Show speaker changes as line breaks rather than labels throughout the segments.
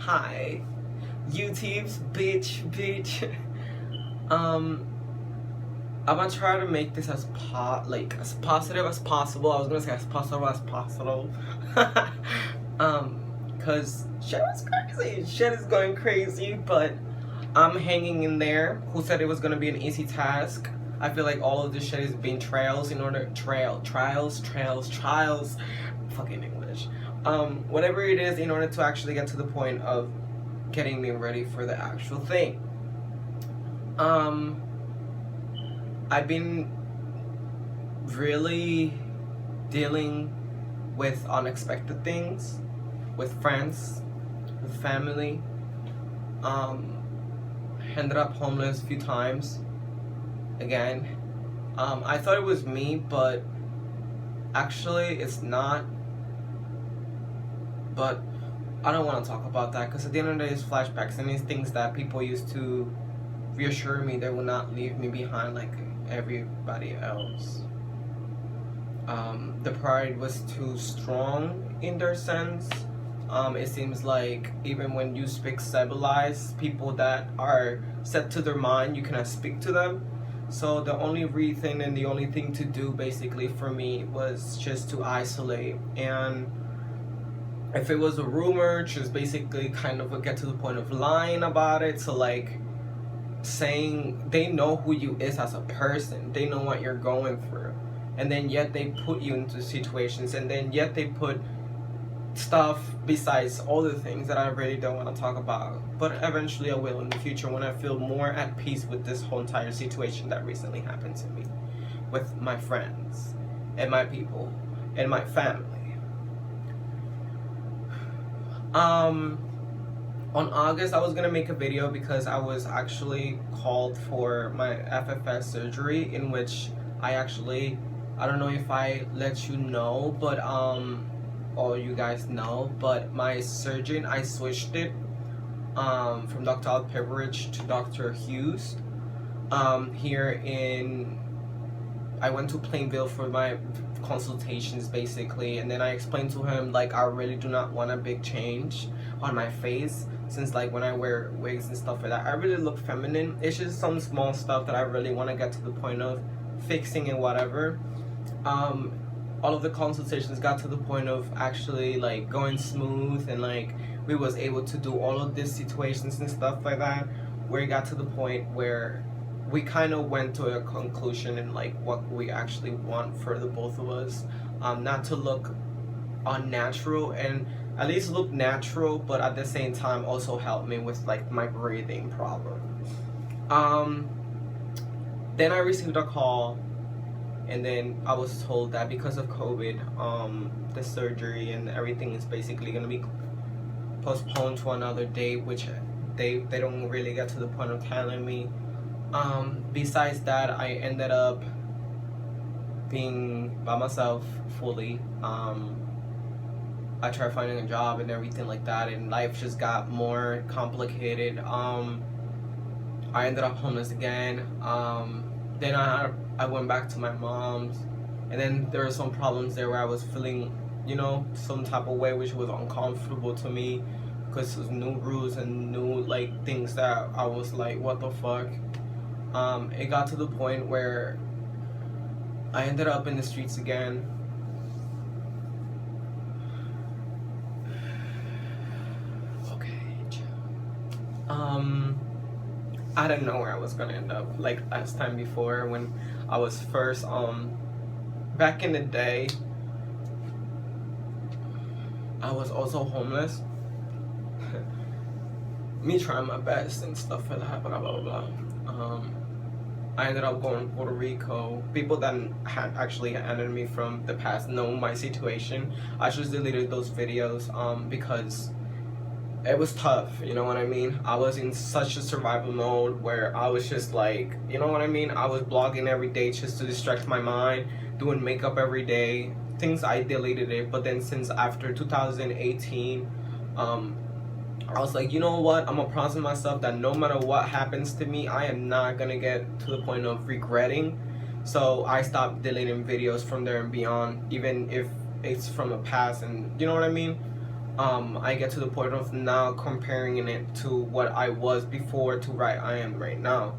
Hi, YouTube's bitch. I'm gonna try to make this as positive as possible. I was gonna say as possible as possible. Cause shit was crazy. Shit is going crazy, but I'm hanging in there. Who said it was gonna be an easy task? I feel like all of this shit is being trials. Fucking English. Whatever it is, in order to actually get to the point of getting me ready for the actual thing. I've been really dealing with unexpected things, with friends, with family. Ended up homeless a few times. Again, I thought it was me, but actually it's not. But I don't want to talk about that because at the end of the day, it's flashbacks and these things that people used to reassure me they will not leave me behind like everybody else. The pride was too strong in their sense. It seems like even when you speak civilized, people that are set to their mind, you cannot speak to them. So the only reason and the only thing to do basically for me was just to isolate. And if it was a rumor, just basically kind of get to the point of lying about it. So like saying they know who you is as a person, they know what you're going through, and then yet they put you into situations, and then yet they put stuff besides all the things that I really don't want to talk about, but eventually I will in the future when I feel more at peace with this whole entire situation that recently happened to me with my friends and my people and my family. On August, I was gonna make a video because I was actually called for my FFS surgery, in which I don't know if I let you know, but or you guys know, but my surgeon, I switched it from Dr. Alperovich to Dr. Hughes. I went to Plainville for my consultations basically, and then I explained to him like I really do not want a big change on my face, since like when I wear wigs and stuff like that I really look feminine. It's just some small stuff that I really want to get to the point of fixing and whatever. All of the consultations got to the point of actually like going smooth, and like we was able to do all of these situations and stuff like that, where it got to the point where we kind of went to a conclusion in like what we actually want for the both of us. Not to look unnatural, and at least look natural, but at the same time also help me with like my breathing problem. Then I received a call, and then I was told that because of COVID, the surgery and everything is basically gonna be postponed to another date, which they don't really get to the point of telling me. Besides that, I ended up being by myself fully. I tried finding a job and everything like that, and life just got more complicated. I ended up homeless again. Then I went back to my mom's, and then there were some problems there where I was feeling, some type of way which was uncomfortable to me, because it was new rules and new like things that I was like, what the fuck. It got to the point where I ended up in the streets again. I didn't know where I was gonna end up. Like last time before, when I was first back in the day, I was also homeless. Me trying my best and stuff like that, blah blah blah. I ended up going to Puerto Rico. People that had actually ended me from the past know my situation. I just deleted those videos because it was tough, you know what I mean? I was in such a survival mode where I was just like, you know what I mean? I was blogging every day just to distract my mind, doing makeup every day, things. I deleted it. But then since after 2018, I was like, you know what? I'm gonna promise myself that no matter what happens to me, I am not gonna get to the point of regretting. So I stopped deleting videos from there and beyond, even if it's from the past, and you know what I mean? I get to the point of now comparing it to what I was before to where I am right now.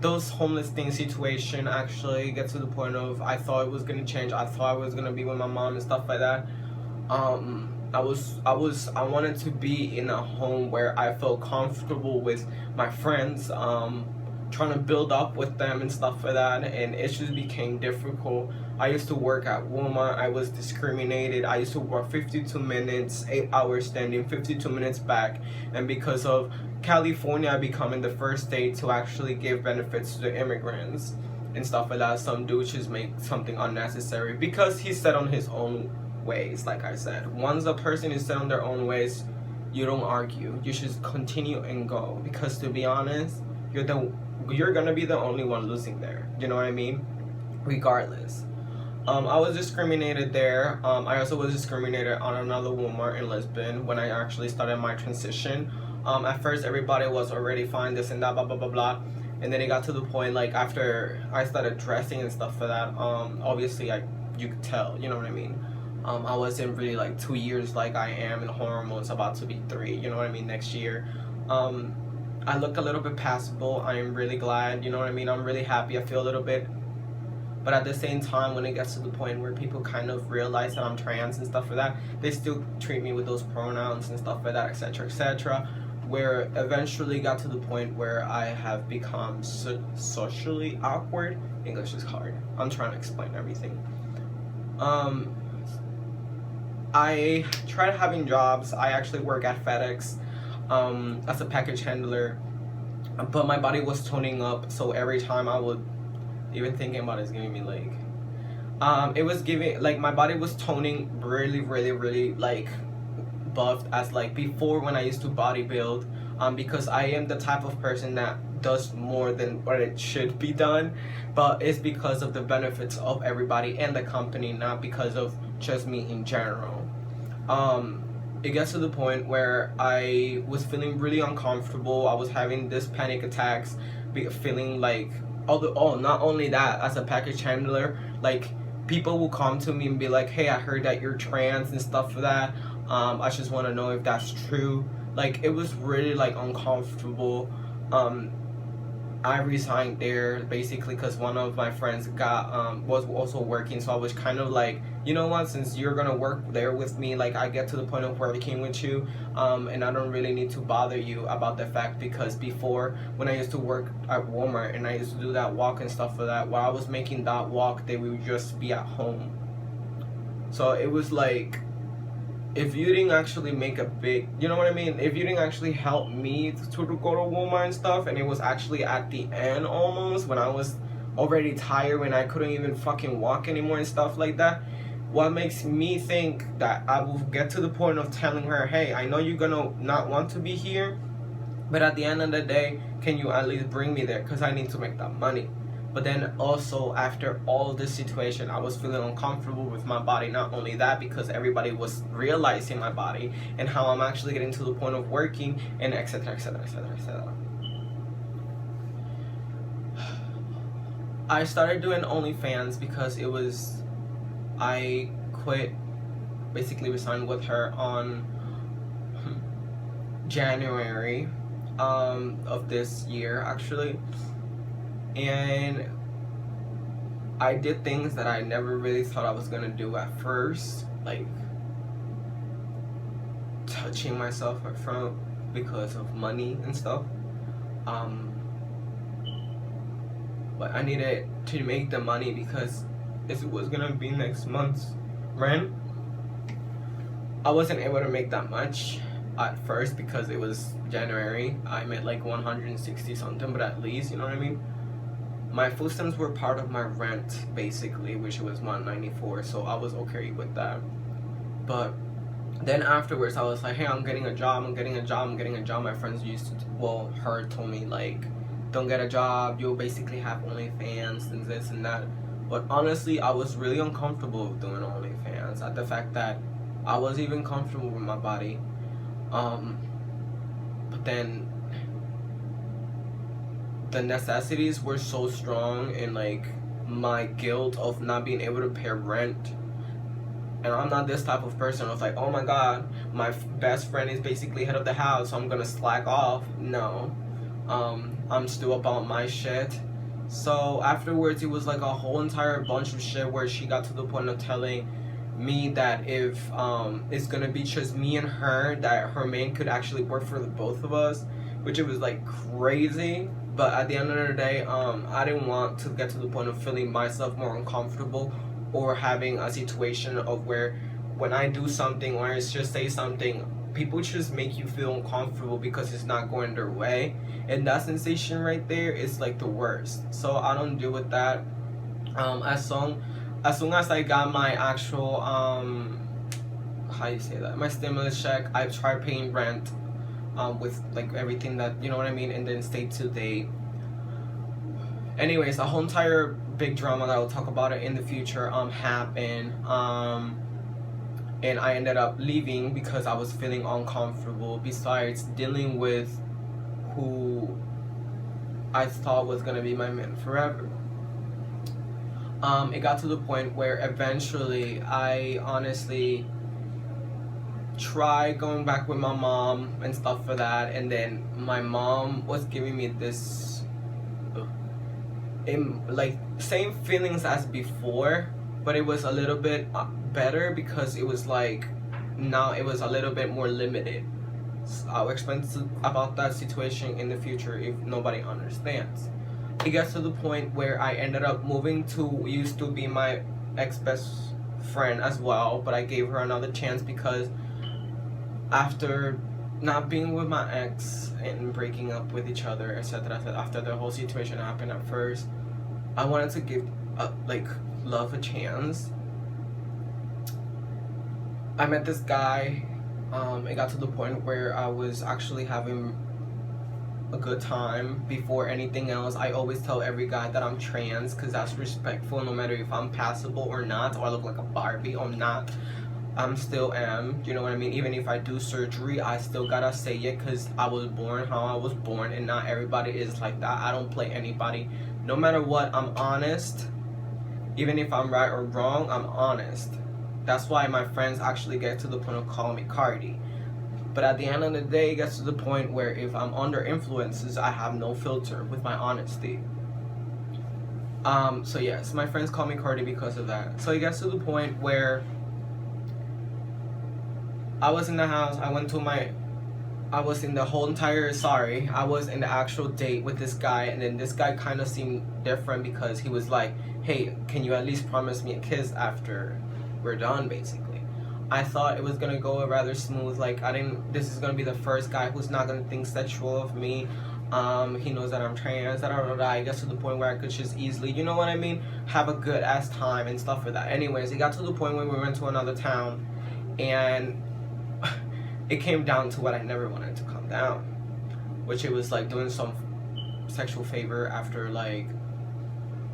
Those homeless thing situation actually get to the point of I thought it was gonna change. I thought I was gonna be with my mom and stuff like that. I wanted to be in a home where I felt comfortable with my friends, trying to build up with them and stuff like that, and it just became difficult. I used to work at Walmart. I was discriminated. I used to work 52 minutes, 8 hours standing, 52 minutes back, and because of California becoming the first state to actually give benefits to the immigrants and stuff like that, some dude just make something unnecessary because he's set on his own ways. Like I said, once a person is set on their own ways, you don't argue. You should continue and go, because to be honest, you're gonna be the only one losing there. You know what I mean? Regardless. I was discriminated there. I also was discriminated on another Walmart in Lisbon when I actually started my transition. At first, everybody was already fine, this and that, blah blah blah blah, and then it got to the point like after I started dressing and stuff for that. Obviously, you could tell. You know what I mean? I wasn't really like 2 years like I am in hormones, about to be 3. You know what I mean? Next year. I look a little bit passable. I am really glad. You know what I mean? I'm really happy. I feel a little bit. But at the same time, when it gets to the point where people kind of realize that I'm trans and stuff like that, they still treat me with those pronouns and stuff like that, etc., etc. Where eventually got to the point where I have become socially awkward. English is hard. I'm trying to explain everything. I tried having jobs. I actually work at FedEx as a package handler, but my body was toning up, so every time I would, even thinking about it is giving me like, it was giving, like, my body was toning really, really, really, like, buffed as, like, before when I used to bodybuild, because I am the type of person that does more than what it should be done, but it's because of the benefits of everybody and the company, not because of just me in general. It gets to the point where I was feeling really uncomfortable. I was having this panic attacks, feeling like, not only that, as a package handler, like, people will come to me and be like, hey, I heard that you're trans and stuff like that. I just want to know if that's true. Like, it was really, like, uncomfortable. I resigned there basically because one of my friends was also working, so I was kind of like, you know what, since you're gonna work there with me, like, I get to the point of working with you, and I don't really need to bother you about the fact, because before, when I used to work at Walmart and I used to do that walk and stuff like that, while I was making that walk, they would just be at home. So it was like, if you didn't actually make a big, you know what I mean? If you didn't actually help me to go to Walmart and stuff, and it was actually at the end almost, when I was already tired, when I couldn't even fucking walk anymore and stuff like that, what makes me think that I will get to the point of telling her, hey, I know you're gonna not want to be here, but at the end of the day, can you at least bring me there? Because I need to make that money. But then also, after all this situation, I was feeling uncomfortable with my body. Not only that, because everybody was realizing my body and how I'm actually getting to the point of working, and etc, etc, etc, etc. I started doing OnlyFans because I quit, basically resigned with her on January of this year, actually. And I did things that I never really thought I was gonna do at first, like touching myself up front because of money and stuff. But I needed to make the money because it was gonna be next month's rent. I wasn't able to make that much at first because it was January. I made like 160 something, but at least, you know what I mean? My food stamps were part of my rent, basically, which was $194, so I was okay with that. But then afterwards, I was like, hey, I'm getting a job. My friends her told me, like, don't get a job, you'll basically have OnlyFans and this and that. But honestly, I was really uncomfortable with doing OnlyFans, at the fact that I was even comfortable with my body. But then the necessities were so strong, and like my guilt of not being able to pay rent And I'm not this type of person. I was like, oh my god, my best friend is basically head of the house, so I'm gonna slack off. No, I'm still about my shit. So afterwards, it was like a whole entire bunch of shit where she got to the point of telling me that if it's gonna be just me and her, that her man could actually work for the both of us, which it was like crazy. But at the end of the day, I didn't want to get to the point of feeling myself more uncomfortable, or having a situation of where when I do something or I just say something, people just make you feel uncomfortable because it's not going their way. And that sensation right there is like the worst. So I don't deal with that. As soon as I got my actual how you say that, my stimulus check, I tried paying rent with like everything that, you know what I mean, and then stay till date. Anyways, a whole entire big drama that I'll talk about it in the future happened, and I ended up leaving because I was feeling uncomfortable, besides dealing with who I thought was gonna be my man forever. It got to the point where eventually I honestly tried going back with my mom and stuff for that, and then my mom was giving me this like same feelings as before, but it was a little bit better because it was like now it was a little bit more limited. So I'll explain about that situation in the future if nobody understands. It gets to the point where I ended up moving to used to be my ex best friend as well, but I gave her another chance because after not being with my ex and breaking up with each other, etc., after the whole situation happened at first, I wanted to give like love a chance. I met this guy. It got to the point where I was actually having a good time before anything else. I always tell every guy that I'm trans because that's respectful, no matter if I'm passable or not, or I look like a Barbie or not. I'm still am, you know what I mean? Even if I do surgery, I still gotta say it because I was born how I was born, and not everybody is like that. I don't play anybody. No matter what, I'm honest. Even if I'm right or wrong, I'm honest. That's why my friends actually get to the point of calling me Cardi. But at the end of the day, it gets to the point where if I'm under influences, I have no filter with my honesty. So yes, my friends call me Cardi because of that. So it gets to the point where I was in the house, I was in the whole entire, I was in the actual date with this guy, and then this guy kind of seemed different because he was like, hey, can you at least promise me a kiss after we're done, basically. I thought it was gonna go rather smooth, like this is gonna be the first guy who's not gonna think sexual of me. He knows that I'm trans, that I guess to the point where I could just easily, you know what I mean, have a good ass time and stuff for that. Anyways, it got to the point where we went to another town, and it came down to what I never wanted to come down, which it was like doing some sexual favor after like,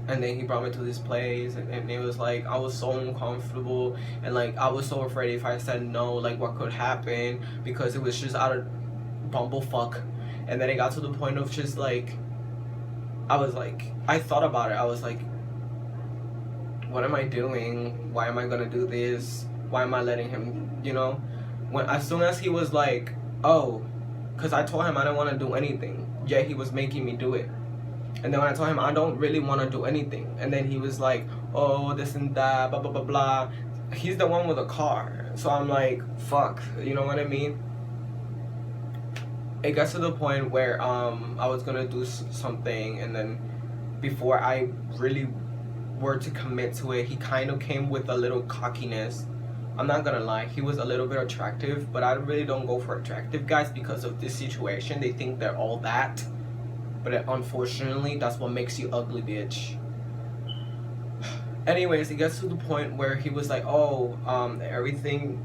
and then he brought me to this place, and it was like I was so uncomfortable, and like I was so afraid if I said no, like what could happen, because it was just out of bumblefuck. And then it got to the point of just like, I thought about it, I was like, what am I doing? Why am I gonna do this? Why am I letting him, you know? As soon as he was like, oh, because I told him I didn't want to do anything, yet he was making me do it. And then when I told him I don't really want to do anything, and then he was like, oh, this and that, blah, blah, blah, blah. He's the one with a car. So I'm like, fuck, you know what I mean? It got to the point where I was going to do something, and then before I really were to commit to it, he kind of came with a little cockiness. I'm not gonna lie, he was a little bit attractive, but I really don't go for attractive guys because of this situation. They think they're all that, but unfortunately, that's what makes you ugly, bitch. Anyways, it gets to the point where he was like, oh, everything,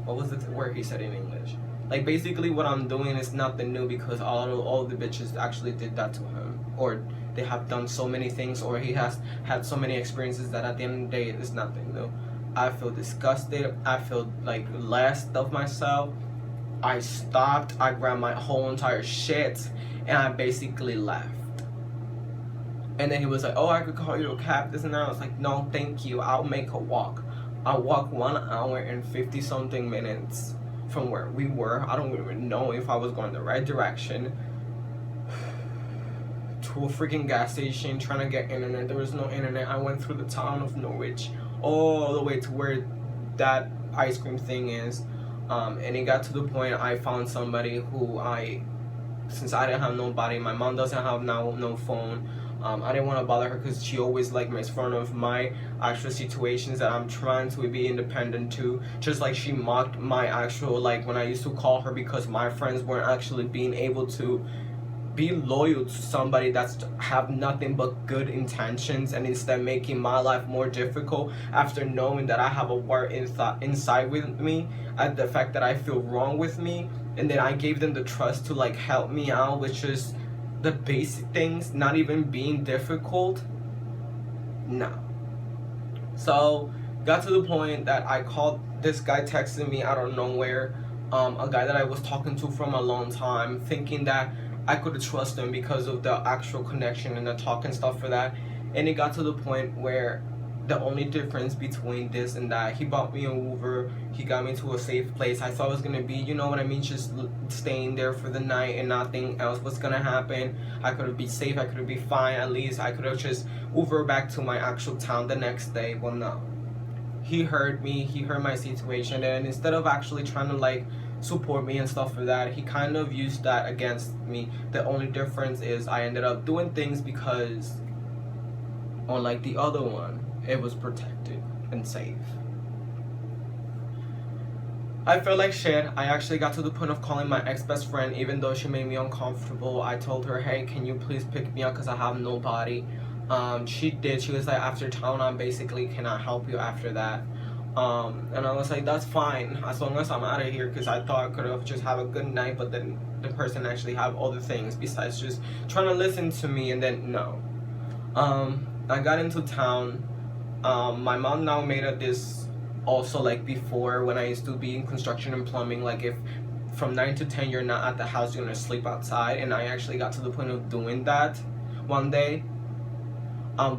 what was the word he said in English? Like, basically what I'm doing is nothing new because all the bitches actually did that to him, or they have done so many things, or he has had so many experiences that at the end of the day it's nothing new. I feel disgusted, I feel like less of myself. I stopped, I grabbed my whole entire shit, and I basically left. And then he was like, oh, I could call you a cab, this and that. I was like, no, thank you. I'll make a walk. I walked 1 hour and 50 something minutes from where we were. I don't even know if I was going the right direction, to a freaking gas station trying to get internet. There was no internet. I went through the town of Norwich all the way to where that ice cream thing is. And it got to the point I found somebody who since I didn't have nobody, my mom doesn't have no phone. I didn't want to bother her because she always like makes fun of my actual situations that I'm trying to be independent to. Just like she mocked my actual, like when I used to call her because my friends weren't actually being able to be loyal to somebody that's have nothing but good intentions, and instead making my life more difficult after knowing that I have a war inside with me at the fact that I feel wrong with me. And then I gave them the trust to like help me out with just the basic things, not even being difficult. No. So got to the point that I called this guy, texted me out of nowhere, a guy that I was talking to from a long time, thinking that I could trust him because of the actual connection and the talk and stuff for that. And it got to the point where the only difference between this and that, he bought me an Uber, he got me to a safe place. I thought it was gonna be, you know what I mean, just staying there for the night and nothing else was gonna happen. I could be safe, I could be fine, at least I could have just Uber back to my actual town the next day. Well, no. He heard me, he heard my situation, and instead of actually trying to like support me and stuff for that, he kind of used that against me. The only difference is I ended up doing things because unlike the other one, it was protected and safe. I felt like shit. I actually got to the point of calling my ex-best friend, even though she made me uncomfortable. I told her, hey, can you please pick me up because I have nobody. She did. She was like, after town, I basically cannot help you after that. And I was like, that's fine, as long as I'm out of here, because I thought I could have just have a good night, but then the person actually have other things besides just trying to listen to me. And then no. I got into town. My mom now made this also, like before when I used to be in construction and plumbing, like if from 9 to 10 you're not at the house, you're gonna sleep outside. And I actually got to the point of doing that one day,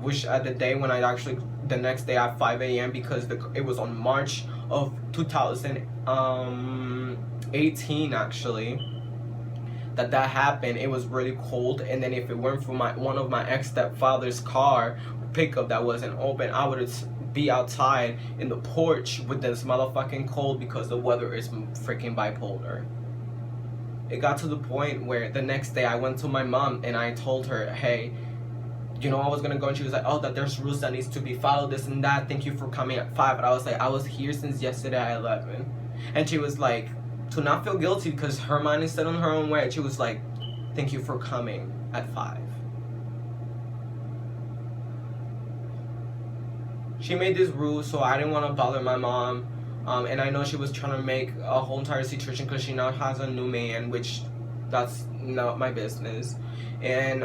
which at the day when I actually the next day at 5 a.m. because it was on March of 2018 actually that happened. It was really cold, and then if it weren't for one of my ex-stepfather's car pickup that wasn't open, I would be outside in the porch with this motherfucking cold because the weather is freaking bipolar. It got to the point where the next day I went to my mom and I told her, hey, you know I was gonna go, and she was like, oh, that there's rules that needs to be followed, this and that, thank you for coming at 5. But I was like, I was here since yesterday at 11. And she was like, to not feel guilty because her mind is set on her own way, she was like, thank you for coming at 5. She made this rule, so I didn't want to bother my mom, and I know she was trying to make a whole entire situation because she now has a new man, which that's not my business. And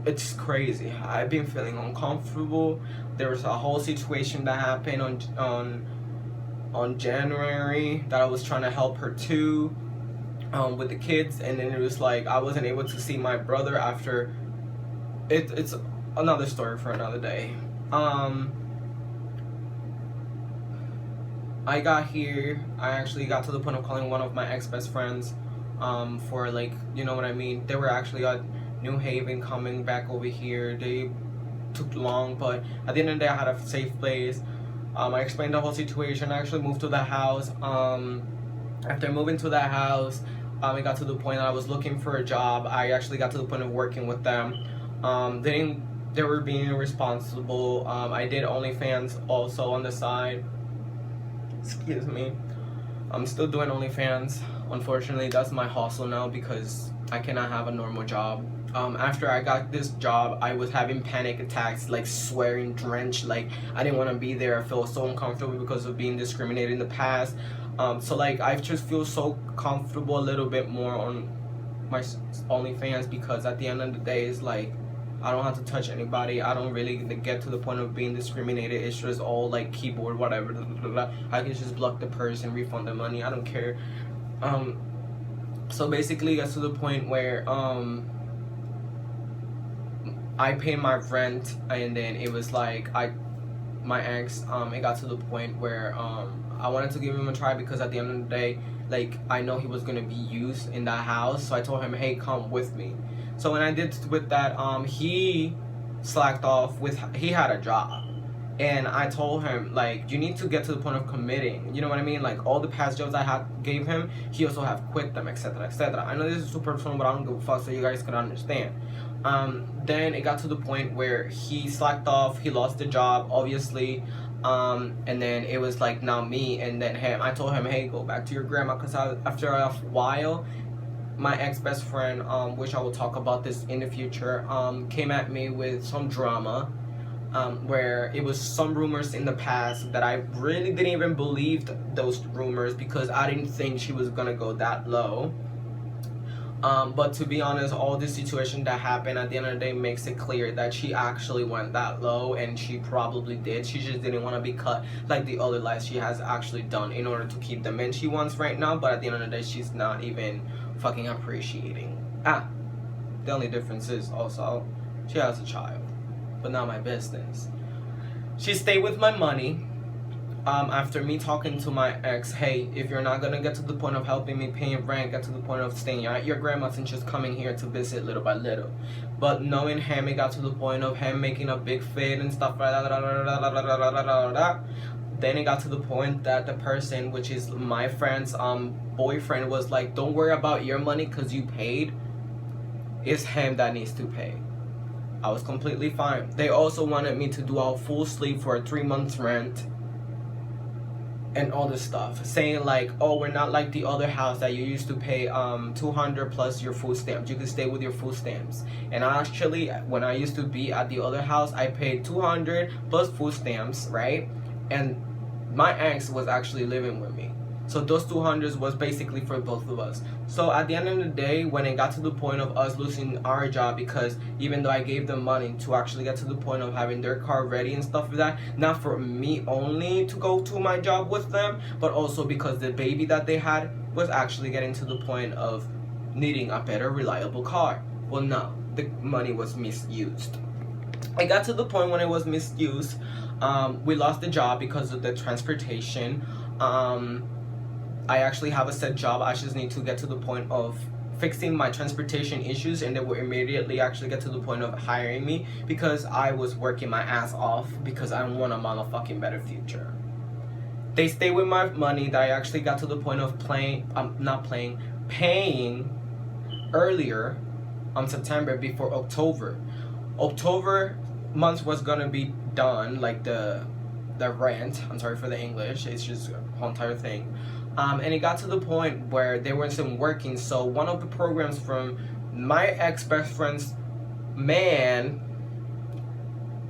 it's crazy. I've been feeling uncomfortable. There was a whole situation that happened on January that I was trying to help her too, with the kids, and then it was like I wasn't able to see my brother after. It's another story for another day. I got here. I actually got to the point of calling one of my ex-best friends, for like, you know what I mean. They were actually at New Haven coming back over here. They took long, but at the end of the day I had a safe place. I explained the whole situation. I actually moved to the house. After moving to that house, it got to the point that I was looking for a job. I actually got to the point of working with them. They were being irresponsible. I did OnlyFans also on the side. Excuse me. I'm still doing OnlyFans. Unfortunately, that's my hustle now because I cannot have a normal job. After I got this job, I was having panic attacks, like swearing drenched, like I didn't want to be there. I felt so uncomfortable because of being discriminated in the past. So like I just feel so comfortable a little bit more on my OnlyFans because at the end of the day, it's like I don't have to touch anybody. I don't really get to the point of being discriminated. It's just all like keyboard, whatever. Blah, blah, blah. I can just block the person, refund the money. I don't care. So basically, it gets to the point where I paid my rent, and then it was like my ex, it got to the point where I wanted to give him a try, because at the end of the day, like, I know he was gonna be used in that house. So I told him, hey, come with me. So when I did with that, he slacked off with, he had a job. And I told him, like, you need to get to the point of committing. You know what I mean? Like, all the past jobs I had gave him, he also have quit them, etc., etc. I know this is super personal, but I don't give a fuck, so you guys can understand. Then it got to the point where he slacked off, he lost the job, obviously. And then it was like now me, and then him. I told him, hey, go back to your grandma, because after a while, my ex-best friend, which I will talk about this in the future, came at me with some drama. Where it was some rumors in the past that I really didn't even believe those rumors, because I didn't think she was gonna go that low. But to be honest, all this situation that happened at the end of the day makes it clear that she actually went that low, and she probably did. She just didn't want to be cut like the other lies she has actually done in order to keep the men she wants right now. But at the end of the day, she's not even fucking appreciating. The only difference is also she has a child. But not my business. She stayed with my money. After me talking to my ex, hey, if you're not gonna get to the point of helping me paying rent, get to the point of staying at your grandma's and just coming here to visit little by little. But knowing him, it got to the point of him making a big fit and stuff like that. Then it got to the point that the person, which is my friend's boyfriend, was like, don't worry about your money because you paid. It's him that needs to pay. I was completely fine. They also wanted me to do a full sleep for a 3 months rent and all this stuff, saying like, oh, we're not like the other house that you used to pay $200 plus your food stamps. You can stay with your food stamps. And actually, when I used to be at the other house, I paid $200 plus food stamps, right? And my ex was actually living with me. So those 200s was basically for both of us. So at the end of the day, when it got to the point of us losing our job, because even though I gave them money to actually get to the point of having their car ready and stuff like that, not for me only to go to my job with them, but also because the baby that they had was actually getting to the point of needing a better, reliable car. Well, no, the money was misused. I got to the point when it was misused. We lost the job because of the transportation. I actually have a set job. I just need to get to the point of fixing my transportation issues, and they will immediately actually get to the point of hiring me, because I was working my ass off because I want a motherfucking better future. They stay with my money that I actually got to the point of paying earlier on September before October. October month was gonna be done, like the rent. I'm sorry for the English. It's just a whole entire thing. And it got to the point where they weren't working. So one of the programs from my ex-best friend's man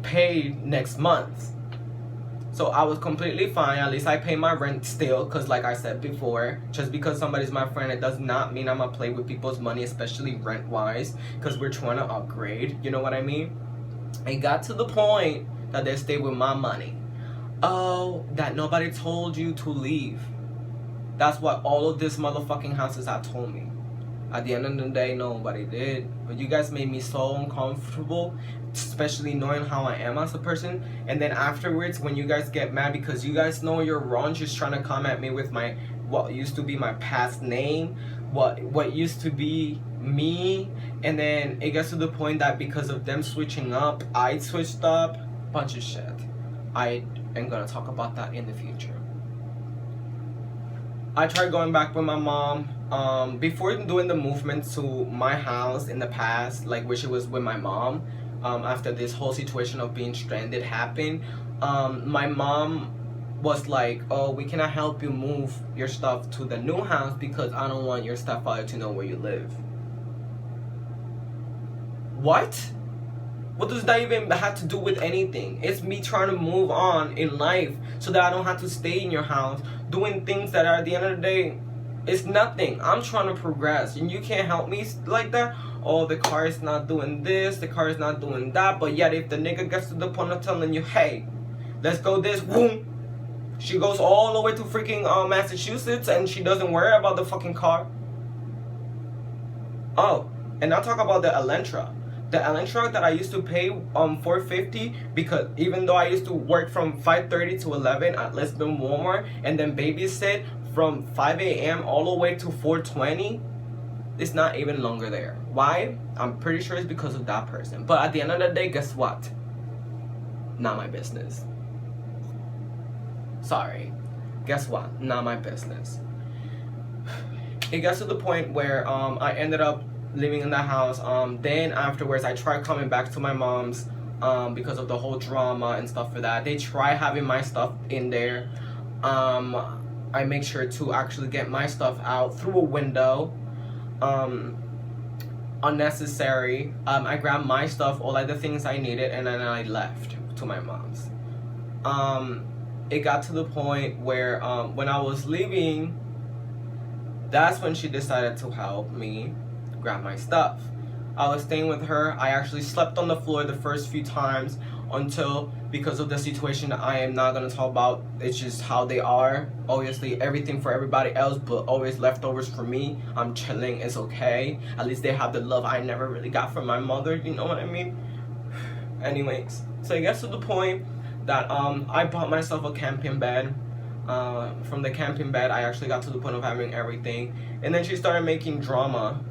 paid next month. So I was completely fine. At least I pay my rent still, because like I said before, just because somebody's my friend, it does not mean I'm gonna play with people's money, especially rent-wise, because we're trying to upgrade. You know what I mean? It got to the point that they stayed with my money. Oh, that nobody told you to leave. That's what all of these motherfucking houses have told me. At the end of the day, nobody did. But you guys made me so uncomfortable, especially knowing how I am as a person. And then afterwards, when you guys get mad because you guys know you're wrong, just trying to come at me with my what used to be my past name, what used to be me, and then it gets to the point that because of them switching up, I switched up. Bunch of shit. I am gonna talk about that in the future. I tried going back with my mom. Before doing the movement to my house in the past, like which it was with my mom, after this whole situation of being stranded happened, my mom was like, oh, we cannot help you move your stuff to the new house because I don't want your stepfather to know where you live. What? What does that even have to do with anything? It's me trying to move on in life so that I don't have to stay in your house doing things that are, at the end of the day, it's nothing. I'm trying to progress and you can't help me like that. Oh, the car is not doing this, the car is not doing that. But yet if the nigga gets to the point of telling you, hey, let's go this, boom, she goes all the way to freaking Massachusetts and she doesn't worry about the fucking car. Oh, and I'll talk about the Elantra. The electric that I used to pay $4.50, because even though I used to work from 5:30 to 11 at Lisbon Walmart and then babysit from 5 a.m. all the way to 4:20, it's not even longer there. Why? I'm pretty sure it's because of that person. But at the end of the day, guess what? Not my business. Sorry. Guess what? Not my business. It got to the point where I ended up living in the house. Then afterwards, I tried coming back to my mom's because of the whole drama and stuff for that. They try having my stuff in there. I make sure to actually get my stuff out through a window. Unnecessary. I grabbed my stuff, all like the things I needed, and then I left to my mom's. It got to the point where when I was leaving, that's when she decided to help me grab my stuff. I was staying with her. I actually slept on the floor the first few times until, because of the situation that I am not going to talk about, it's just how they are. Obviously, everything for everybody else, but always leftovers for me. I'm chilling, it's okay. At least they have the love I never really got from my mother, you know what I mean? Anyways, so it gets to the point that I bought myself a camping bed. From the camping bed, I actually got to the point of having everything. And then she started making drama,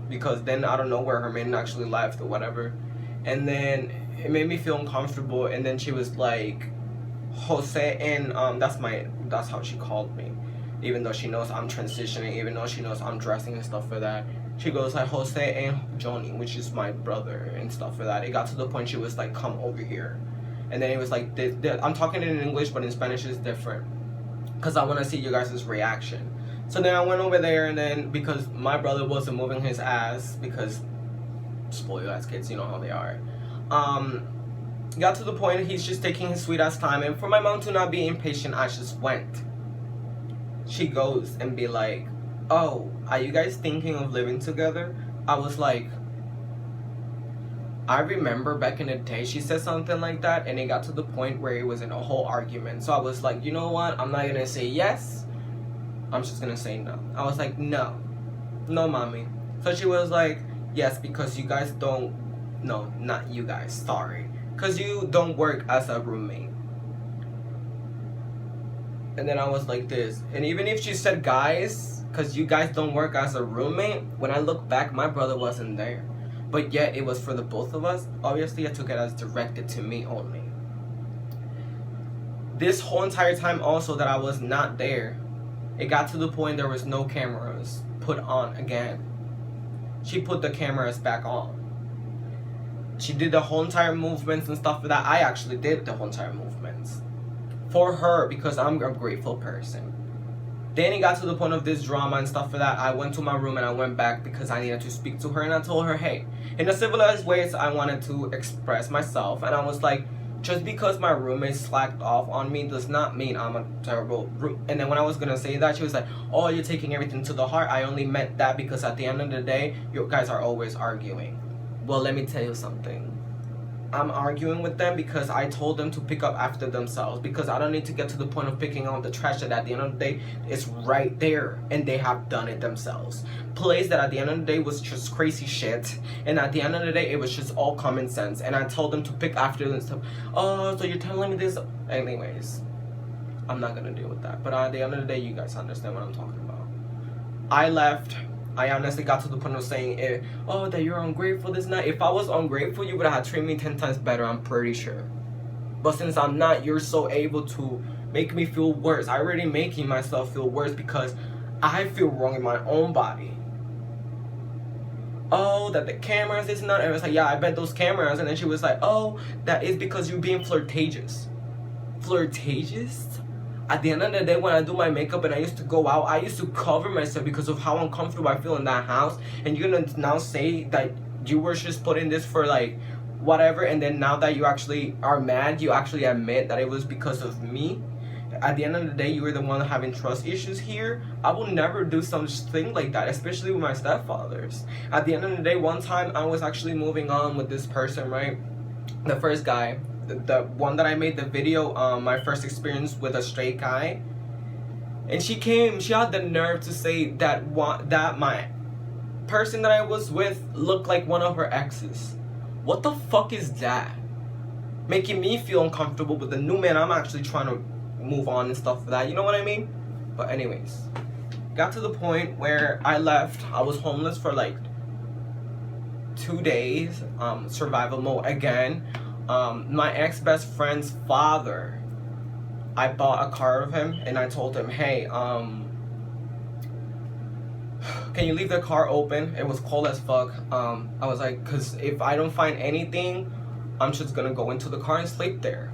because then I don't know where her man actually left or whatever. And then it made me feel uncomfortable. And then she was like, Jose, and that's how she called me, even though she knows I'm transitioning, even though she knows I'm dressing and stuff for that. She goes like, Jose and Johnny, which is my brother, and stuff for that. It got to the point she was like, come over here. And then it was like, I'm talking in English, but in Spanish it's different, because I want to see you guys' reaction. So then I went over there, and then because my brother wasn't moving his ass, because spoiled ass kids, you know how they are, got to the point he's just taking his sweet ass time. And for my mom to not be impatient, I just went. She goes and be like, oh, are you guys thinking of living together? I was like, I remember back in the day she said something like that, and it got to the point where it was in a whole argument. So I was like, you know what, I'm not gonna say yes, I'm just gonna say no. I was like, no, mommy. So she was like, yes, because you guys don't, no, not you guys, sorry, because you don't work as a roommate. And then I was like this, and even if she said guys, because you guys don't work as a roommate, when I look back, my brother wasn't there. But yet it was for the both of us. Obviously I took it as directed to me only. This whole entire time also that I was not there, it got to the point there was no cameras put on again. She put the cameras back on. She did the whole entire movements and stuff for that. I actually did the whole entire movements for her, because I'm a grateful person. Then it got to the point of this drama and stuff for that. I went to my room and I went back because I needed to speak to her, and I told her, hey, in a civilized ways, I wanted to express myself. And I was like, just because my roommate slacked off on me does not mean I'm a terrible roommate. And then when I was gonna say that, she was like, oh, you're taking everything to the heart. I only meant that because at the end of the day, you guys are always arguing. Well, let me tell you something. I'm arguing with them because I told them to pick up after themselves, because I don't need to get to the point of picking out the trash that at the end of the day is right there and they have done it themselves. Place that at the end of the day was just crazy shit, and at the end of the day it was just all common sense, and I told them to pick after themselves. Oh, so you're telling me this? Anyways, I'm not gonna deal with that, but at the end of the day you guys understand what I'm talking about. I left. I honestly got to the point of saying, oh, that you're ungrateful this night. If I was ungrateful, you would have treated me 10 times better, I'm pretty sure. But since I'm not, you're so able to make me feel worse. I already making myself feel worse because I feel wrong in my own body. Oh, that the cameras is not. And I was like, yeah, I bet those cameras. And then she was like, oh, that is because you're being flirtatious. Flirtatious? At the end of the day, when I do my makeup and I used to go out, I used to cover myself because of how uncomfortable I feel in that house. And you're gonna now say that you were just putting this for like whatever, and then now that you actually are mad, you actually admit that it was because of me. At the end of the day, you were the one having trust issues here. I will never do something like that, especially with my stepfathers. At the end of the day, one time I was actually moving on with this person, right? The first guy. The one that I made the video, my first experience with a straight guy, and she had the nerve to say that my person that I was with looked like one of her exes. What the fuck is that? Making me feel uncomfortable with the new man I'm actually trying to move on and stuff like that. You know what I mean? But anyways, got to the point where I left. I was homeless for like 2 days. Survival mode again. My ex-best friend's father, I bought a car of him and I told him, hey, can you leave the car open? It was cold as fuck. I was like, cause if I don't find anything, I'm just gonna go into the car and sleep there.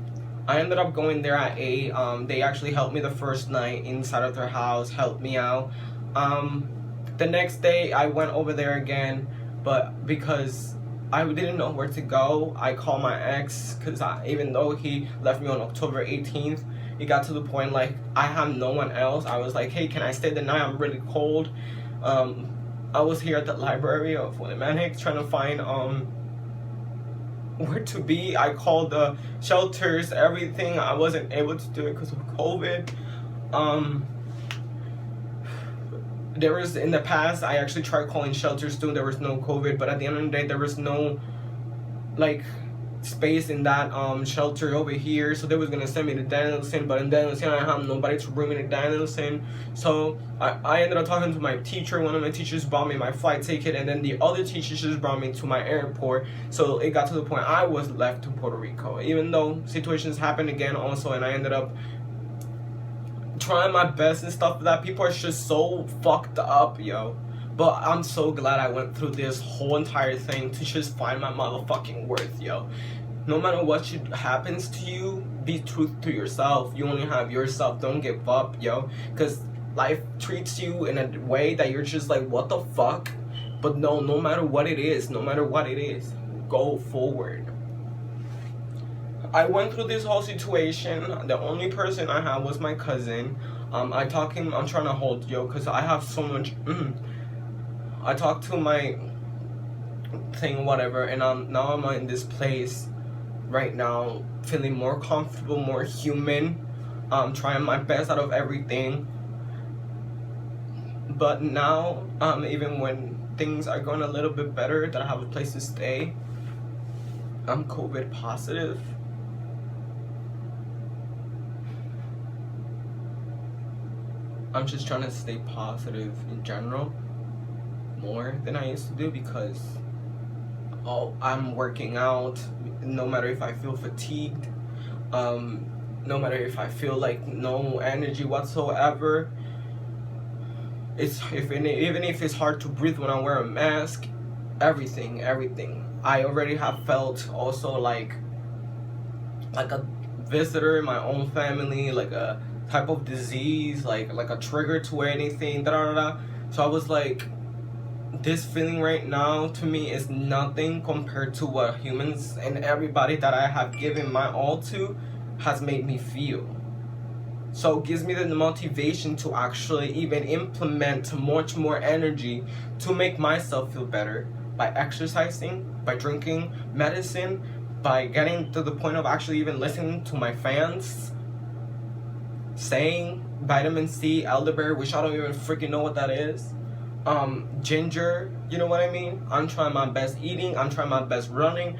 I ended up going there at 8. They actually helped me the first night inside of their house, helped me out. The next day I went over there again, but because I didn't know where to go, I called my ex, because even though he left me on October 18th, it got to the point like I have no one else. I was like, hey, can I stay the night? I'm really cold. I was here at the library of Willimantic trying to find where to be. I called the shelters, everything. I wasn't able to do it because of COVID. There was, in the past, I actually tried calling shelters too. There was no COVID, but at the end of the day, there was no like space in that shelter over here, so they was gonna send me to Danielson, but in Danielson I have nobody to bring me to Danielson. So I ended up talking to my teacher. One of my teachers bought me my flight ticket, and then the other teachers just brought me to my airport. So it got to the point I was left to Puerto Rico, even though situations happened again also, and I ended up trying my best and stuff. That people are just so fucked up, yo. But I'm so glad I went through this whole entire thing to just find my motherfucking worth, yo. No matter what happens to you, be true to yourself. You only have yourself. Don't give up, yo. Because life treats you in a way that you're just like, what the fuck? But no matter what it is, go forward. I went through this whole situation. The only person I had was my cousin. I'm trying to hold, yo, because I have so much... I talked to my thing, whatever, and now I'm in this place right now, feeling more comfortable, more human. Trying my best out of everything. But now, even when things are going a little bit better, that I have a place to stay, I'm COVID positive. I'm just trying to stay positive in general, more than I used to do, because I'm working out no matter if I feel fatigued, no matter if I feel like no energy whatsoever. Even if it's hard to breathe when I wear a mask, everything. I already have felt also like a visitor in my own family, like a type of disease, like a trigger to anything, So I was like, this feeling right now to me is nothing compared to what humans and everybody that I have given my all to has made me feel. So it gives me the motivation to actually even implement much more energy to make myself feel better by exercising, by drinking medicine, by getting to the point of actually even listening to my fans saying vitamin C, elderberry, which I don't even freaking know what that is. Ginger, you know what I mean? I'm trying my best eating, I'm trying my best running,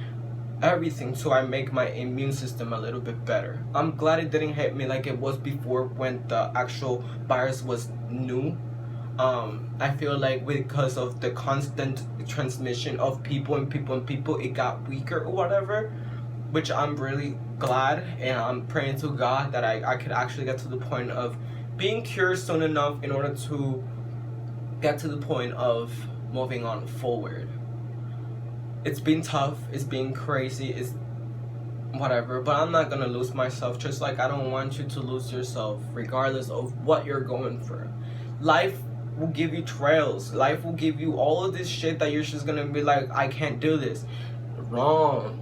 everything, so I make my immune system a little bit better. I'm glad it didn't hit me like it was before when the actual virus was new. I feel like because of the constant transmission of people, it got weaker or whatever, which I'm really glad, and I'm praying to God that I could actually get to the point of being cured soon enough in order to get to the point of moving on forward. It's been tough, it's been crazy, it's whatever, but I'm not gonna lose myself, just like I don't want you to lose yourself, regardless of what you're going through. Life will give you trails, life will give you all of this shit that you're just gonna be like, I can't do this. Wrong.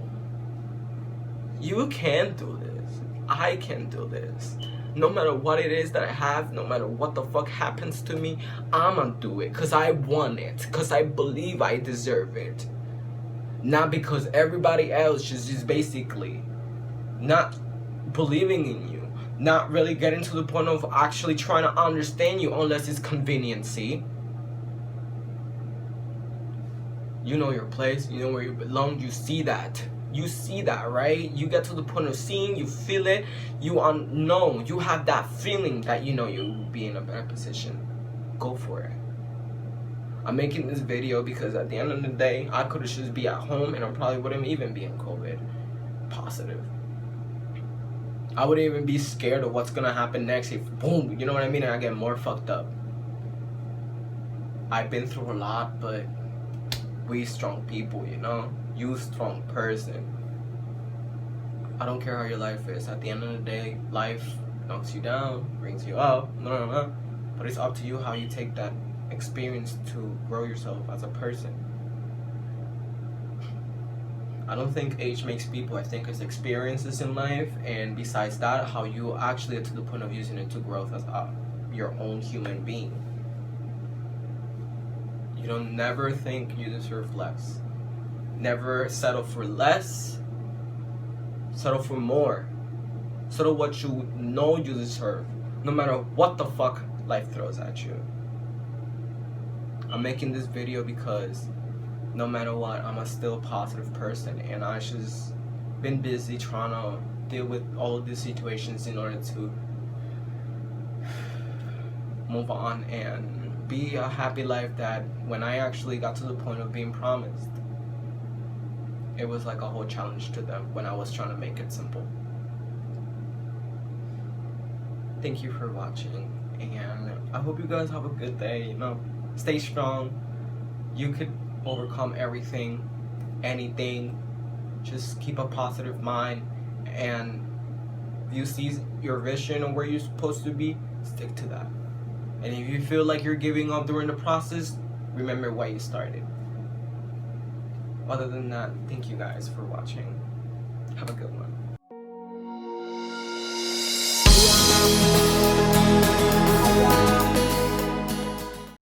You can do this. I can do this. No matter what it is that I have, no matter what the fuck happens to me, I'ma do it because I want it, because I believe I deserve it. Not because everybody else just basically not believing in you, not really getting to the point of actually trying to understand you unless it's conveniency. You know your place, you know where you belong, you see that. You see that, right? You get to the point of seeing, you feel it, you know, you have that feeling that you know you'll be in a better position. Go for it. I'm making this video because at the end of the day, I could just be at home and I probably wouldn't even be in COVID positive. I wouldn't even be scared of what's gonna happen next if boom, you know what I mean, and I get more fucked up. I've been through a lot, but we strong people, you know? You strong person. I don't care how your life is. At the end of the day, life knocks you down, brings you up, but it's up to you how you take that experience to grow yourself as a person. I don't think age makes people. I think it's experiences in life, and besides that, how you actually get to the point of using it to growth as your own human being. You don't never think you deserve less. Never settle for less. Settle for more. Settle what you know you deserve, no matter what the fuck life throws at you. I'm making this video because no matter what, I'm a still positive person, and I just been busy trying to deal with all of these situations in order to move on and be a happy life that when I actually got to the point of being promised, it was like a whole challenge to them when I was trying to make it simple. Thank you for watching, and I hope you guys have a good day, you know. Stay strong. You could overcome everything, anything. Just keep a positive mind, and if you see your vision and where you're supposed to be, stick to that. And if you feel like you're giving up during the process, remember why you started. Other than that, thank you guys for watching. Have a good one.